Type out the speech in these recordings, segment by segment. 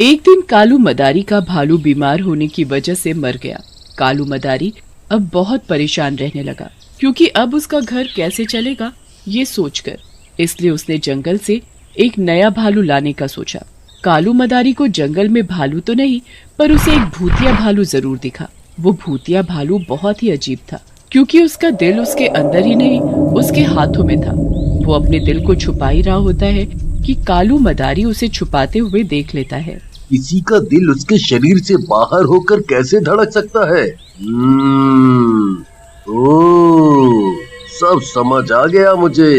एक दिन कालू मदारी का भालू बीमार होने की वजह से मर गया। कालू मदारी अब बहुत परेशान रहने लगा, क्योंकि अब उसका घर कैसे चलेगा ये सोचकर। इसलिए उसने जंगल से एक नया भालू लाने का सोचा। कालू मदारी को जंगल में भालू तो नहीं, पर उसे एक भूतिया भालू जरूर दिखा। वो भूतिया भालू बहुत ही अजीब था, क्योंकि उसका दिल उसके अंदर ही नहीं, उसके हाथों में था। वो अपने दिल को छुपा ही रहा होता है कि कालू मदारी उसे छुपाते हुए देख लेता है। किसी का दिल उसके शरीर से बाहर होकर कैसे धड़क सकता है? ओ, सब समझ आ गया मुझे।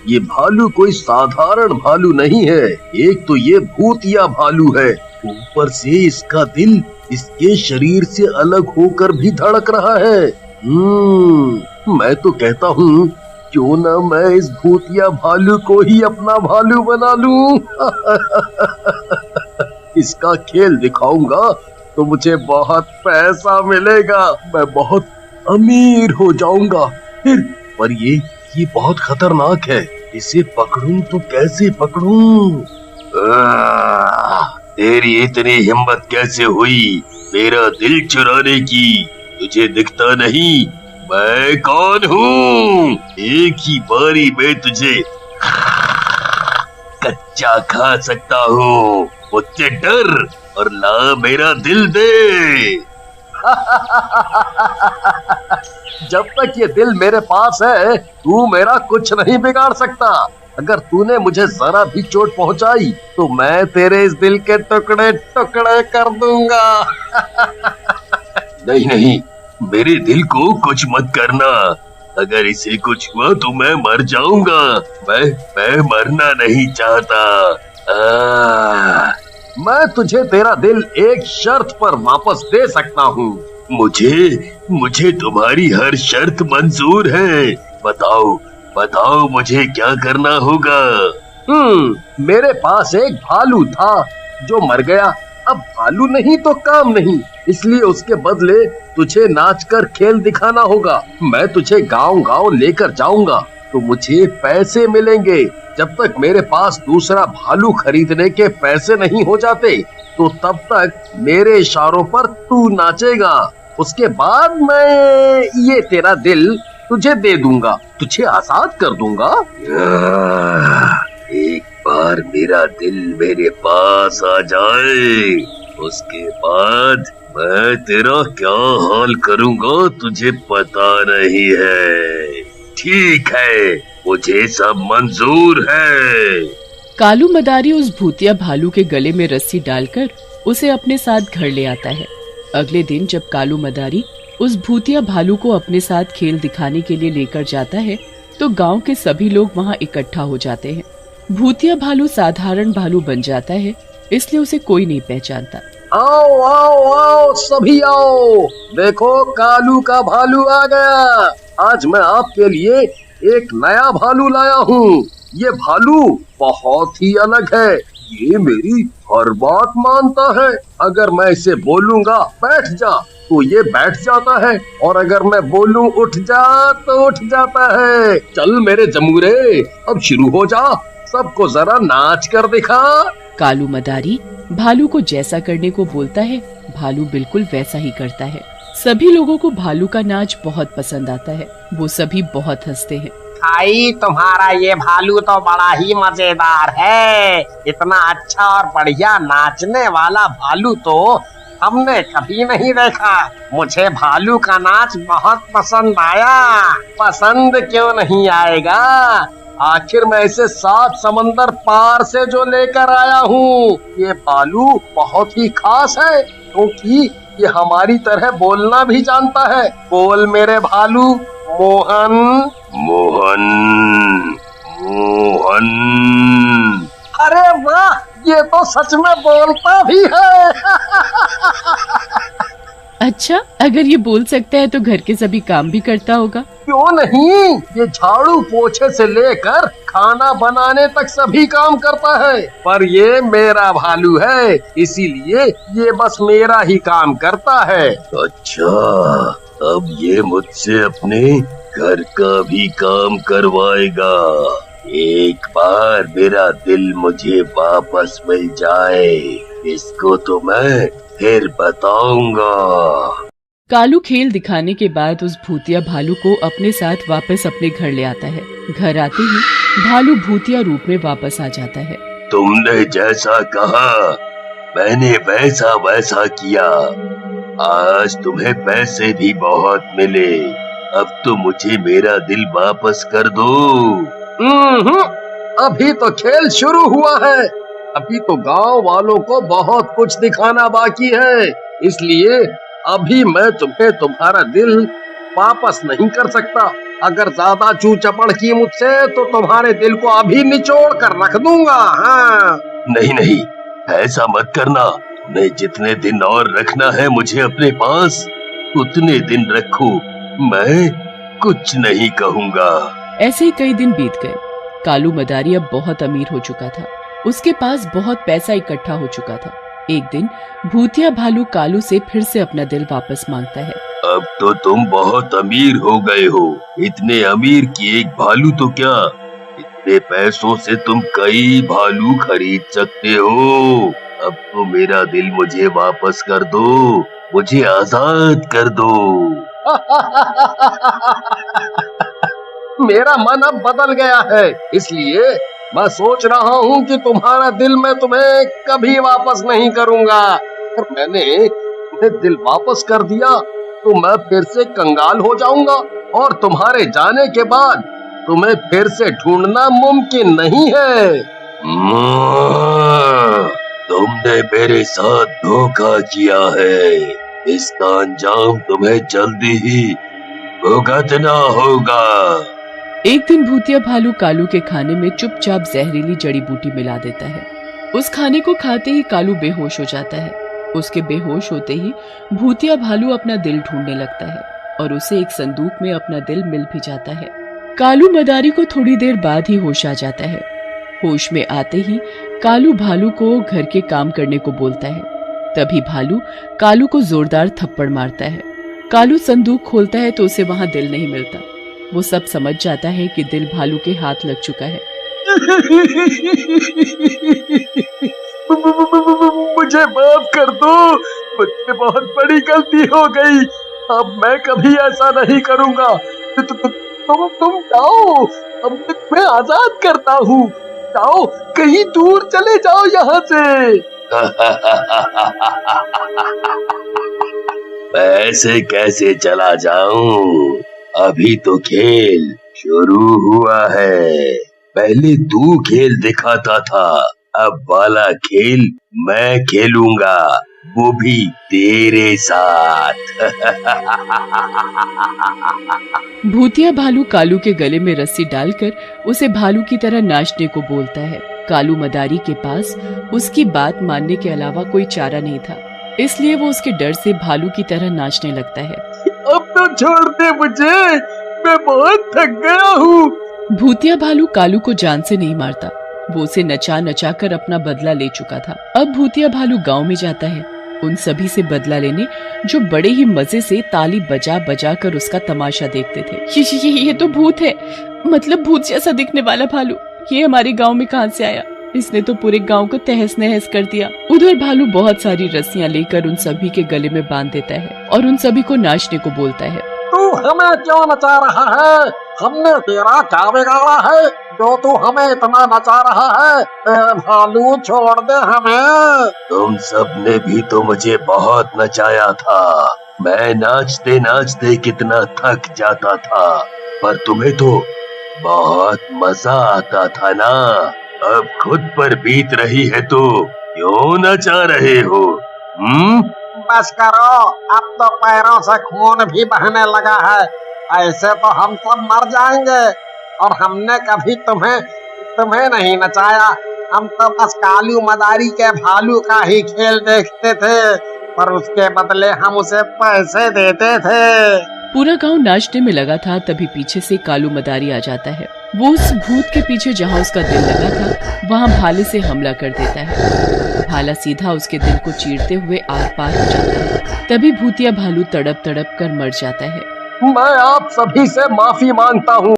ये भालू कोई साधारण भालू नहीं है। एक तो ये भूतिया भालू है, ऊपर से इसका दिल इसके शरीर से अलग होकर भी धड़क रहा है। मैं तो कहता हूँ, क्यों ना मैं इस भूतिया भालू को ही अपना भालू बना लूं। इसका खेल दिखाऊंगा तो मुझे बहुत पैसा मिलेगा, मैं बहुत अमीर हो जाऊंगा फिर। पर ये बहुत खतरनाक है, इसे पकड़ूं तो कैसे पकड़ूं? तेरी इतनी हिम्मत कैसे हुई मेरा दिल चुराने की? तुझे दिखता नहीं मैं कौन हूँ? एक ही बारी में तुझे कच्चा खा सकता हूँ। मुझसे डर और ला मेरा दिल दे। जब तक ये दिल मेरे पास है, तू मेरा कुछ नहीं बिगाड़ सकता। अगर तूने मुझे जरा भी चोट पहुंचाई तो मैं तेरे इस दिल के टुकड़े टुकड़े कर दूंगा। नहीं नहीं, मेरे दिल को कुछ मत करना। अगर इसे कुछ हुआ तो मैं मर जाऊंगा। मैं मरना नहीं चाहता। मैं तुझे तेरा दिल एक शर्त पर वापस दे सकता हूँ। मुझे तुम्हारी हर शर्त मंजूर है। बताओ मुझे क्या करना होगा? मेरे पास एक भालू था जो मर गया। अब भालू नहीं तो काम नहीं, इसलिए उसके बदले तुझे नाचकर खेल दिखाना होगा। मैं तुझे गांव लेकर जाऊंगा तो मुझे पैसे मिलेंगे। जब तक मेरे पास दूसरा भालू खरीदने के पैसे नहीं हो जाते, तो तब तक मेरे इशारों पर तू नाचेगा। उसके बाद मैं ये तेरा दिल तुझे दे दूंगा, तुझे आजाद कर दूंगा। एक बार मेरा दिल मेरे पास आ जाए, उसके बाद मैं तेरा क्या हाल करूंगा तुझे पता नहीं है। ठीक है, मुझे सब मंजूर है। कालू मदारी उस भूतिया भालू के गले में रस्सी डालकर उसे अपने साथ घर ले आता है। अगले दिन जब कालू मदारी उस भूतिया भालू को अपने साथ खेल दिखाने के लिए लेकर जाता है, तो गांव के सभी लोग वहां इकट्ठा हो जाते हैं। भूतिया भालू साधारण भालू बन जाता है, इसलिए उसे कोई नहीं पहचानता। आओ आओ आओ सभी आओ, देखो कालू का भालू आ गया। आज मैं आपके लिए एक नया भालू लाया हूँ। ये भालू बहुत ही अलग है। ये मेरी हर बात मानता है। अगर मैं इसे बोलूंगा बैठ जा तो ये बैठ जाता है, और अगर मैं बोलूं उठ जा तो उठ जाता है। चल मेरे जमूरे, अब शुरू हो जा, सबको जरा नाच कर दिखा। कालू मदारी भालू को जैसा करने को बोलता है, भालू बिल्कुल वैसा ही करता है। सभी लोगों को भालू का नाच बहुत पसंद आता है। वो सभी बहुत हंसते हैं। भाई, तुम्हारा ये भालू तो बड़ा ही मजेदार है। इतना अच्छा और बढ़िया नाचने वाला भालू तो हमने कभी नहीं देखा। मुझे भालू का नाच बहुत पसंद आया। पसंद क्यों नहीं आएगा? आखिर मैं इसे 7 समंदर पार से जो लेकर आया हूँ। ये भालू बहुत ही खास है, क्योंकि ये हमारी तरह बोलना भी जानता है। बोल मेरे भालू, मोहन मोहन मोहन। अरे वाह, ये तो सच में बोलता भी है। अच्छा, अगर ये बोल सकता है तो घर के सभी काम भी करता होगा। क्यों नहीं, ये झाड़ू पोछे से लेकर खाना बनाने तक सभी काम करता है। पर ये मेरा भालू है, इसीलिए ये बस मेरा ही काम करता है। अच्छा, अब ये मुझसे अपने घर का भी काम करवाएगा। एक बार मेरा दिल मुझे वापस मिल जाए, इसको तो मैं फिर बताऊंगा। कालू खेल दिखाने के बाद उस भूतिया भालू को अपने साथ वापस अपने घर ले आता है। घर आते ही भालू भूतिया रूप में वापस आ जाता है। तुमने जैसा कहा मैंने वैसा वैसा किया। आज तुम्हें पैसे भी बहुत मिले। अब तो मुझे मेरा दिल वापस कर दो। अभी तो खेल शुरू हुआ है। अभी तो गांव वालों को बहुत कुछ दिखाना बाकी है, इसलिए अभी मैं तुम्हें तुम्हारा दिल वापस नहीं कर सकता। अगर ज्यादा चूचपड़ की मुझसे तो तुम्हारे दिल को अभी निचोड़ कर रख दूंगा। हाँ। नहीं नहीं, ऐसा मत करना। मैं जितने दिन और रखना है मुझे अपने पास उतने दिन रखो। मैं कुछ नहीं कहूँगा। ऐसे ही कई दिन बीत गए। कालू मदारी अब बहुत अमीर हो चुका था। उसके पास बहुत पैसा इकट्ठा हो चुका था। एक दिन भूतिया भालू कालू से फिर से अपना दिल वापस मांगता है। अब तो तुम बहुत अमीर हो गए हो। इतने अमीर कि एक भालू तो क्या, इतने पैसों से तुम कई भालू खरीद सकते हो। अब तो मेरा दिल मुझे वापस कर दो, मुझे आजाद कर दो। मेरा मन अब बदल गया है, इसलिए मैं सोच रहा हूँ कि तुम्हारा दिल मैं तुम्हें कभी वापस नहीं करूँगा। अगर मैंने तुम्हें दिल वापस कर दिया तो मैं फिर से कंगाल हो जाऊंगा और तुम्हारे जाने के बाद तुम्हें फिर से ढूंढना मुमकिन नहीं है। तुमने मेरे साथ धोखा किया है। इसका अंजाम तुम्हें जल्दी ही भुगतना होगा। एक दिन भूतिया भालू कालू के खाने में चुपचाप जहरीली जड़ी बूटी मिला देता है। उस खाने को खाते ही कालू बेहोश हो जाता है। उसके बेहोश होते ही भूतिया भालू अपना दिल ढूंढने लगता है और उसे एक संदूक में अपना दिल मिल भी जाता है। कालू मदारी को थोड़ी देर बाद ही होश आ जाता है। होश में आते ही कालू भालू को घर के काम करने को बोलता है। तभी भालू कालू को जोरदार थप्पड़ मारता है। कालू संदूक खोलता है तो उसे वहां दिल नहीं मिलता। वो सब समझ जाता है कि दिल भालू के हाथ लग चुका है। मुझे माफ कर दो, मुझसे बहुत बड़ी गलती हो गई। अब मैं कभी ऐसा नहीं करूँगा। तुम जाओ, अब मैं आजाद करता हूँ। जाओ, कहीं दूर चले जाओ यहाँ से। मैं ऐसे कैसे चला जाऊं? अभी तो खेल शुरू हुआ है। पहले तू खेल दिखाता था, अब वाला खेल मैं खेलूंगा, वो भी तेरे साथ। भूतिया भालू कालू के गले में रस्सी डालकर उसे भालू की तरह नाचने को बोलता है। कालू मदारी के पास उसकी बात मानने के अलावा कोई चारा नहीं था, इसलिए वो उसके डर से भालू की तरह नाचने लगता है। अब तो छोड़ दे मुझे, मैं बहुत थक गया हूँ। भूतिया भालू कालू को जान से नहीं मारता, वो उसे नचा नचा कर अपना बदला ले चुका था। अब भूतिया भालू गांव में जाता है उन सभी से बदला लेने जो बड़े ही मजे से ताली बजा बजा कर उसका तमाशा देखते थे। ये तो भूत है, मतलब भूत जैसा दिखने वाला भालू। ये हमारे गांव में कहां से आया? इसने तो पूरे गांव को तहस नहस कर दिया। उधर भालू बहुत सारी रस्सियां लेकर उन सभी के गले में बांध देता है और उन सभी को नाचने को बोलता है। तू हमें क्यों नचा रहा है? हमने तेरा क्या बिगाड़ा है जो तू हमें इतना नचा रहा है? भालू छोड़ दे हमें। तुम सब ने भी तो मुझे बहुत नचाया था। मैं नाचते नाचते कितना थक जाता था, पर तुम्हें तो बहुत मजा आता था ना। अब खुद पर बीत रही है तो क्यों नचा रहे हो? बस करो, अब तो पैरों से खून भी बहने लगा है। ऐसे तो हम सब मर जाएंगे। और हमने कभी तुम्हें नहीं नचाया। हम तो बस कालू मदारी के भालू का ही खेल देखते थे, पर उसके बदले हम उसे पैसे देते थे। पूरा गांव नाचने में लगा था, तभी पीछे से कालू मदारी आ जाता है। वो उस भूत के पीछे जहाँ उसका दिल लगा था वहाँ भाले से हमला कर देता है। भाला सीधा उसके दिल को चीरते हुए आर पार हो जाता है। तभी भूतिया भालू तड़प तड़प कर मर जाता है। मैं आप सभी से माफी मांगता हूँ।